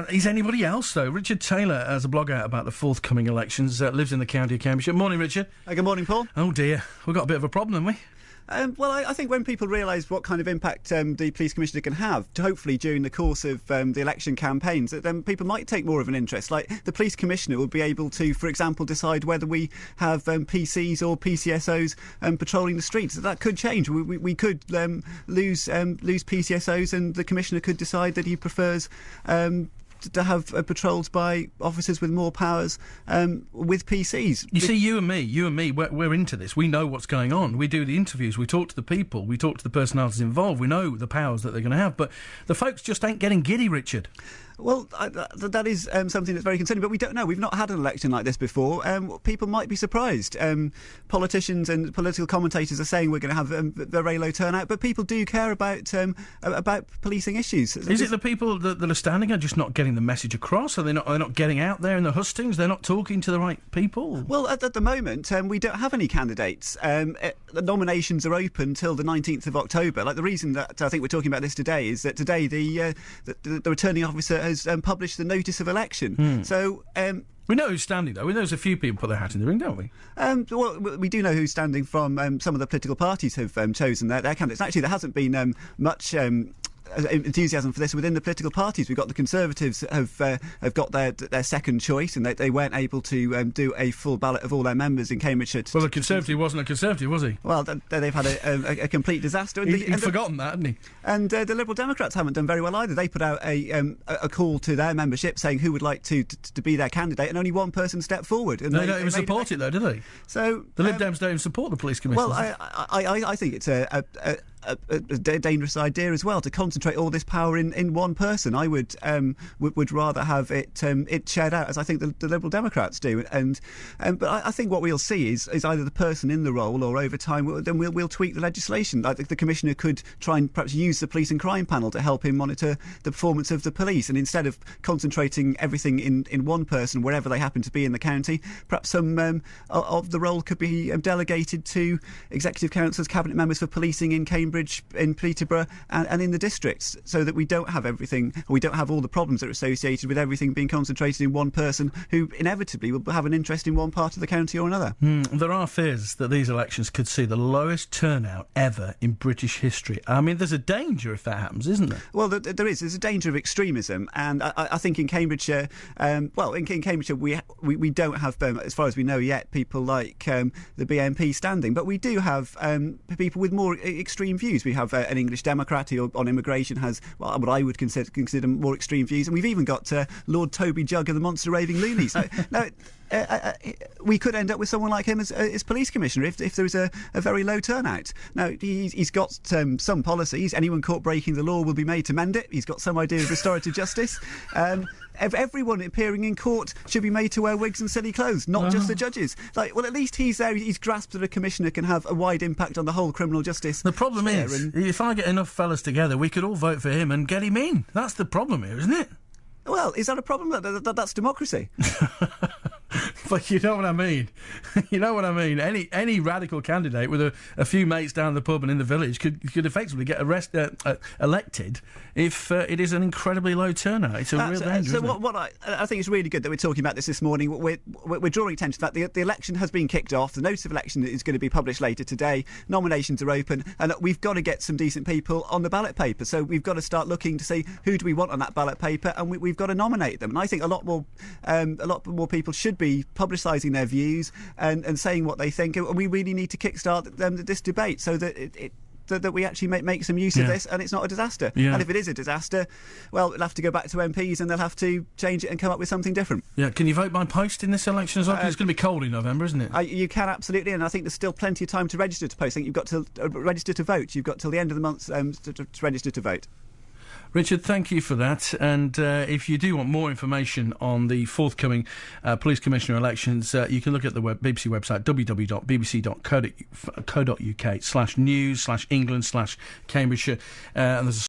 Is anybody else, though? Richard Taylor has a blog out about the forthcoming elections, lives in the county of Cambridgeshire. Morning, Richard. Good morning, Paul. Oh, dear. We've got a bit of a problem, haven't we? Well, I think when people realise what kind of impact the police commissioner can have, hopefully during the course of the election campaigns, that then people might take more of an interest. Like the police commissioner will be able to, for example, decide whether we have PCs or PCSOs patrolling the streets. That could change. We could lose PCSOs, and the commissioner could decide that he prefers to have patrols by officers with more powers with PCs. You see, you and me, we're into this. We know what's going on. We do the interviews, we talk to the people, we talk to the personalities involved, we know the powers that they're going to have, but the folks just ain't getting giddy, Richard. Well, that is something that's very concerning, but we don't know. We've not had an election like this before. People might be surprised. Politicians and political commentators are saying we're going to have a very low turnout, but people do care about policing issues. Is it the people that are standing are just not getting the message across? Are they not getting out there in the hustings? They're not talking to the right people? Well, at the moment, we don't have any candidates. The nominations are open till the 19th of October. Like, the reason that I think we're talking about this today is that today the returning officer has published the notice of election. So we know who's standing, though. We know there's a few people put their hat in the ring, don't we? Well, we do know who's standing from. Some of the political parties have chosen their candidates. Actually, there hasn't been much enthusiasm for this within the political parties. We've got the Conservatives have got their second choice, and they weren't able to do a full ballot of all their members in Cambridgeshire. Well, the Conservative wasn't a Conservative, was he? Well, they've had a complete disaster. He'd forgotten that, hadn't he? And the Liberal Democrats haven't done very well either. They put out a call to their membership saying who would like to be their candidate, and only one person stepped forward. And they don't even support it, though, do they? So the Lib Dems don't even support the police commissioners. Well, I think it's a dangerous idea as well, to concentrate all this power in one person. I would rather have it shared out, as I think the Liberal Democrats do. But I think what we'll see is either the person in the role, or over time we'll tweak the legislation. Like the Commissioner could try and perhaps use the Police and Crime Panel to help him monitor the performance of the police, and instead of concentrating everything in one person wherever they happen to be in the county, perhaps some of the role could be delegated to executive councillors, cabinet members for policing in Cambridge, in Peterborough, and in the districts, so that we don't have all the problems that are associated with everything being concentrated in one person, who inevitably will have an interest in one part of the county or another. There are fears that these elections could see the lowest turnout ever in British history. I mean, there's a danger if that happens, isn't there? Well, there's a danger of extremism, and I think in Cambridgeshire, in Cambridgeshire we don't have, as far as we know yet, people like the BNP standing, but we do have people with more extreme views. We have an English Democrat who on immigration has what I would consider more extreme views, and we've even got Lord Toby Jugg of the Monster Raving Loonies. Now, we could end up with someone like him as police commissioner if there is a very low turnout. Now, he's got some policies. Anyone caught breaking the law will be made to mend it. He's got some idea of restorative justice. Everyone appearing in court should be made to wear wigs and silly clothes, not just the judges. At least he's there. He's grasped that a commissioner can have a wide impact on the whole criminal justice. The problem is, if I get enough fellas together, we could all vote for him and get him in. That's the problem here, isn't it? Well, is that a problem? That's democracy. But you know what I mean. You know what I mean. Any radical candidate with a few mates down the pub and in the village could effectively get elected if it is an incredibly low turnout. It's a real danger. So what I think it's really good that we're talking about this morning. We're drawing attention to that the election has been kicked off. The notice of election is going to be published later today. Nominations are open, and we've got to get some decent people on the ballot paper. So we've got to start looking to see who do we want on that ballot paper, and we've got to nominate them. And I think a lot more people should be publicising their views and saying what they think. And we really need to kickstart this debate so that that we actually make some use of this, and it's not a disaster. And if it is a disaster, well, it'll have to go back to MPs, and they'll have to change it and come up with something different. Yeah, can you vote by post in this election as well? 'Cause it's going to be cold in November, isn't it? You can, absolutely, and I think there's still plenty of time to register to post. I think you've got to register to vote. You've got till the end of the month to register to vote. Richard, thank you for that. And if you do want more information on the forthcoming police commissioner elections, you can look at the BBC website, www.bbc.co.uk/news/England/Cambridgeshire. And there's a